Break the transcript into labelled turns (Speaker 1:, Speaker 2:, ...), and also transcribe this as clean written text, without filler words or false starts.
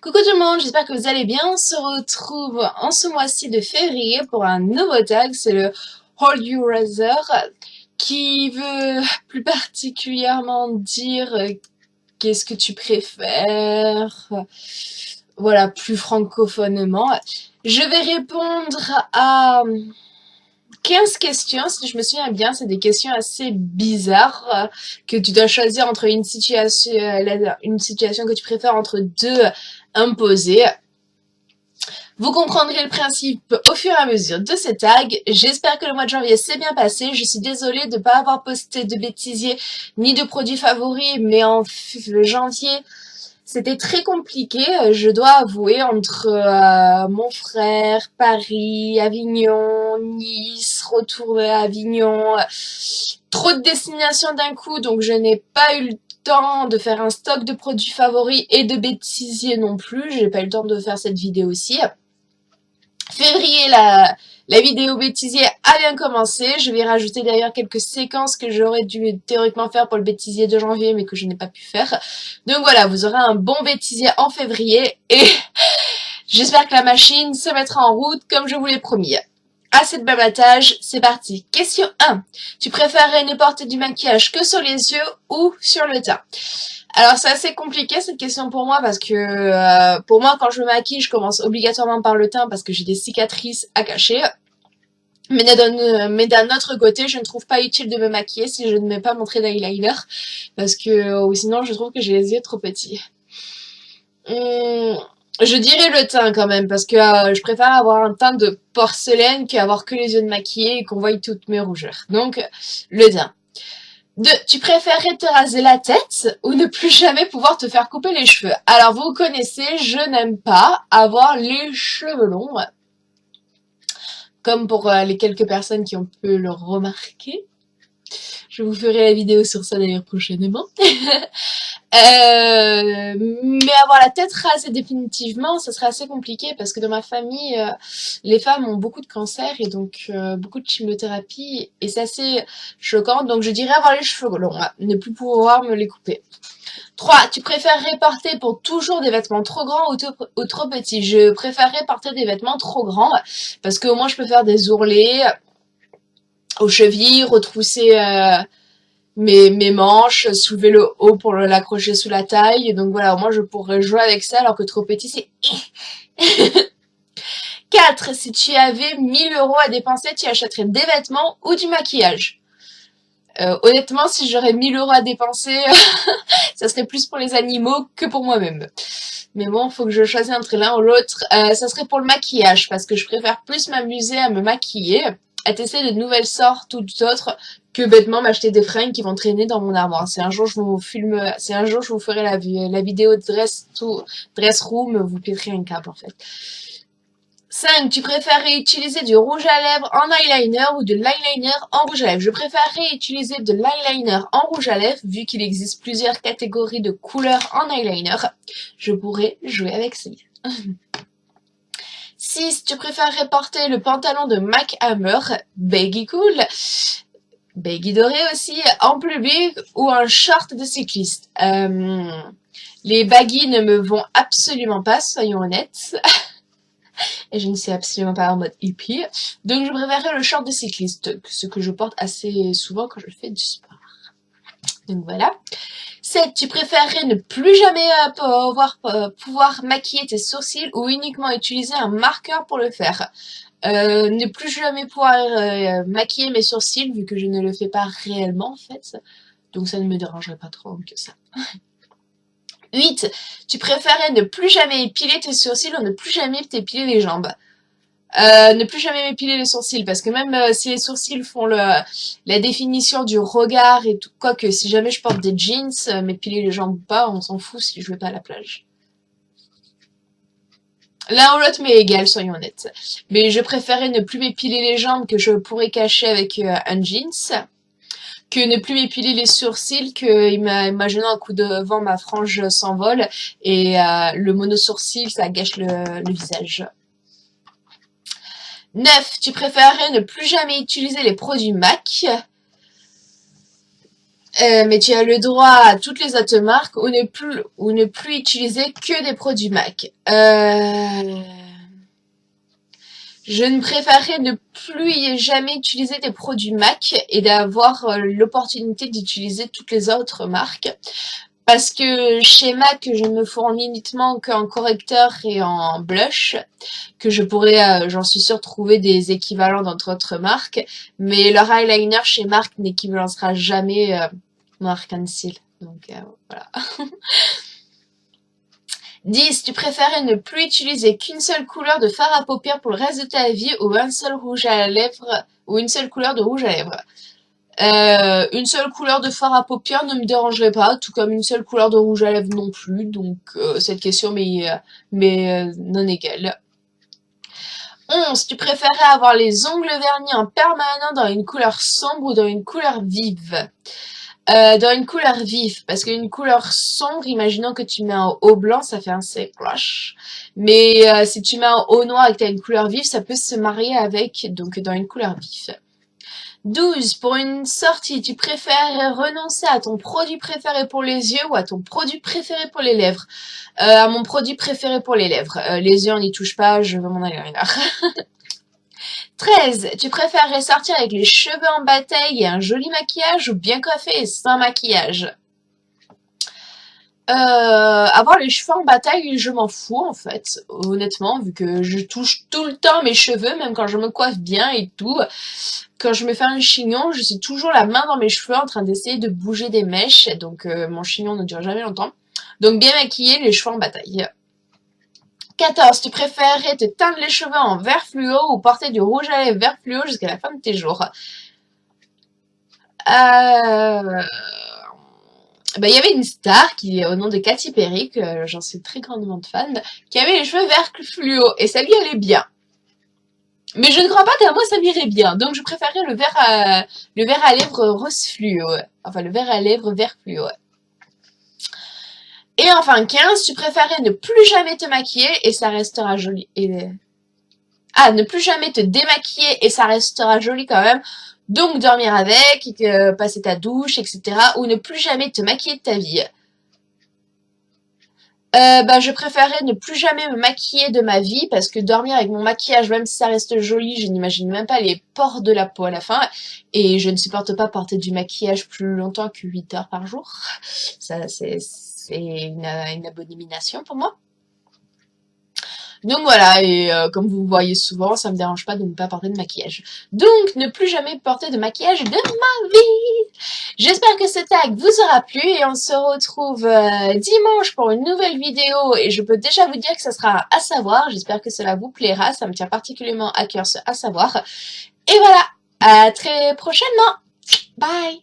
Speaker 1: Coucou tout le monde, j'espère que vous allez bien. On se retrouve en ce mois-ci de février pour un nouveau tag, c'est le Hold You Rather, qui veut plus particulièrement dire qu'est-ce que tu préfères, voilà, plus francophonement. Je vais répondre à 15 questions, si je me souviens bien, c'est des questions assez bizarres que tu dois choisir entre une situation que tu préfères entre deux imposées. Vous comprendrez le principe au fur et à mesure de ces tags. J'espère que le mois de janvier s'est bien passé. Je suis désolée de ne pas avoir posté de bêtisier ni de produits favoris, mais en janvier, c'était très compliqué, je dois avouer, entre mon frère, Paris, Avignon, Nice, retour à Avignon, trop de destinations d'un coup, donc je n'ai pas eu le temps de faire un stock de produits favoris et de bêtisiers non plus, j'ai pas eu le temps de faire cette vidéo aussi. Février, la vidéo bêtisier a bien commencé. Je vais rajouter d'ailleurs quelques séquences que j'aurais dû théoriquement faire pour le bêtisier de janvier, mais que je n'ai pas pu faire. Donc voilà, vous aurez un bon bêtisier en février et j'espère que la machine se mettra en route comme je vous l'ai promis. Assez de babatage, c'est parti. Question 1. Tu préférerais ne porter du maquillage que sur les yeux ou sur le teint? Alors c'est assez compliqué cette question pour moi parce que pour moi quand je me maquille je commence obligatoirement par le teint parce que j'ai des cicatrices à cacher. Mais d'un autre côté je ne trouve pas utile de me maquiller si je ne mets pas mon trait d'eyeliner parce que ou sinon je trouve que j'ai les yeux trop petits. Je dirais le teint quand même parce que je préfère avoir un teint de porcelaine qu'avoir que les yeux de maquillés et qu'on voie toutes mes rougeurs. Donc le teint. 2. Tu préférerais te raser la tête ou ne plus jamais pouvoir te faire couper les cheveux? Alors, vous connaissez, je n'aime pas avoir les cheveux longs. Comme pour les quelques personnes qui ont pu le remarquer. Je vous ferai la vidéo sur ça d'ailleurs prochainement. Mais avoir la tête rasée définitivement, ça serait assez compliqué parce que dans ma famille, les femmes ont beaucoup de cancer et donc beaucoup de chimiothérapie et c'est assez choquant. Donc je dirais avoir les cheveux longs, ne plus pouvoir me les couper. 3. Tu préférerais porter pour toujours des vêtements trop grands ou trop petits? Je préférerais porter des vêtements trop grands parce qu'au moins je peux faire des ourlets aux chevilles, retrousser mes manches, soulever le haut pour l'accrocher sous la taille. Et donc voilà, au moins je pourrais jouer avec ça alors que trop petit c'est... 4. Si tu avais 1000 € à dépenser, tu achèterais des vêtements ou du maquillage? Honnêtement, si j'aurais 1000 € à dépenser, ça serait plus pour les animaux que pour moi-même. Mais bon, faut que je choisisse entre l'un ou l'autre. Ça serait pour le maquillage, parce que je préfère plus m'amuser à me maquiller, à tester de nouvelles sortes ou d'autres, que bêtement m'acheter des fringues qui vont traîner dans mon armoire. Si un jour je vous ferai la vidéo de dress room, vous péterez un câble en fait. 5. Tu préférerais utiliser du rouge à lèvres en eyeliner ou de l'eyeliner en rouge à lèvres? Je préférerais utiliser de l'eyeliner en rouge à lèvres vu qu'il existe plusieurs catégories de couleurs en eyeliner. Je pourrais jouer avec ça. 6. Tu préférerais porter le pantalon de Mac Hammer, baggy cool, baggy doré aussi, en public ou un short de cycliste? Les baggy ne me vont absolument pas, soyons honnêtes. Et je ne suis absolument pas en mode hippie. Donc je préférerais le short de cycliste, ce que je porte assez souvent quand je fais du sport. Donc voilà. 7. Tu préférerais ne plus jamais pouvoir maquiller tes sourcils ou uniquement utiliser un marqueur pour le faire? Ne plus jamais pouvoir maquiller mes sourcils vu que je ne le fais pas réellement en fait. Donc ça ne me dérangerait pas trop que ça. 8. Tu préférais ne plus jamais épiler tes sourcils ou ne plus jamais t'épiler les jambes? Ne plus jamais m'épiler les sourcils parce que même si les sourcils font la définition du regard et tout, quoique si jamais je porte des jeans, m'épiler les jambes ou pas, on s'en fout si je vais pas à la plage. L'un ou l'autre m'est égal, soyons honnêtes. Mais je préférais ne plus m'épiler les jambes que je pourrais cacher avec un jeans que ne plus m'épiler les sourcils, que imaginant un coup de vent ma frange s'envole et le mono-sourcil ça gâche le visage. 9. Tu préférerais ne plus jamais utiliser les produits MAC Mais tu as le droit à toutes les autres marques ou ne plus utiliser que des produits MAC. Je ne préférerais ne plus et jamais utiliser des produits MAC et d'avoir l'opportunité d'utiliser toutes les autres marques. Parce que chez MAC, je ne me fournis uniquement qu'en correcteur et en blush, que je pourrais, j'en suis sûre, trouver des équivalents dans d'autres marques. Mais leur eyeliner chez MAC n'équivalencera jamais mon Arc-en-Ciel. Donc voilà. 10. Tu préférais ne plus utiliser qu'une seule couleur de fard à paupières pour le reste de ta vie ou un seul rouge à lèvres ou une seule couleur de rouge à lèvres. Une seule couleur de fard à paupières ne me dérangerait pas, tout comme une seule couleur de rouge à lèvres non plus. Donc cette question m'est non égale. 11. Tu préférais avoir les ongles vernis en permanent dans une couleur sombre ou dans une couleur vive? Dans une couleur vive, parce qu'une couleur sombre, imaginons que tu mets un haut blanc, ça fait un splash. Mais si tu mets un haut noir et que tu as une couleur vive, ça peut se marier avec, donc dans une couleur vive. 12. Pour une sortie, tu préfères renoncer à ton produit préféré pour les yeux ou à ton produit préféré pour les lèvres? À mon produit préféré pour les lèvres. Les yeux, on n'y touche pas, je veux mon eyeliner. 13. Tu préférerais sortir avec les cheveux en bataille et un joli maquillage ou bien coiffé et sans maquillage? Avoir les cheveux en bataille, je m'en fous en fait, honnêtement, vu que je touche tout le temps mes cheveux, même quand je me coiffe bien et tout. Quand je me fais un chignon, je suis toujours la main dans mes cheveux en train d'essayer de bouger des mèches, donc mon chignon ne dure jamais longtemps. Donc bien maquillé, les cheveux en bataille. 14. Tu préférerais te teindre les cheveux en vert fluo ou porter du rouge à lèvres vert fluo jusqu'à la fin de tes jours? Il y avait une star qui, au nom de Katy Perry, que j'en suis très grandement fan, qui avait les cheveux vert fluo et ça lui allait bien. Mais je ne crois pas qu'à moi ça m'irait bien, donc je préférerais le vert à lèvres rose fluo. Enfin, le vert à lèvres vert fluo. Et enfin, 15, tu préférerais ne plus jamais te maquiller et ça restera joli. Ne plus jamais te démaquiller et ça restera joli quand même. Donc dormir avec, passer ta douche, etc. Ou ne plus jamais te maquiller de ta vie. Je préférerais ne plus jamais me maquiller de ma vie parce que dormir avec mon maquillage, même si ça reste joli, je n'imagine même pas les pores de la peau à la fin. Et je ne supporte pas porter du maquillage plus longtemps que 8 heures par jour. Ça, c'est une abomination pour moi. Donc voilà, et comme vous voyez souvent, ça me dérange pas de ne pas porter de maquillage. Donc, ne plus jamais porter de maquillage de ma vie. J'espère que ce tag vous aura plu et on se retrouve dimanche pour une nouvelle vidéo et je peux déjà vous dire que ça sera à savoir. J'espère que cela vous plaira, ça me tient particulièrement à cœur ce à savoir. Et voilà, à très prochainement. Bye.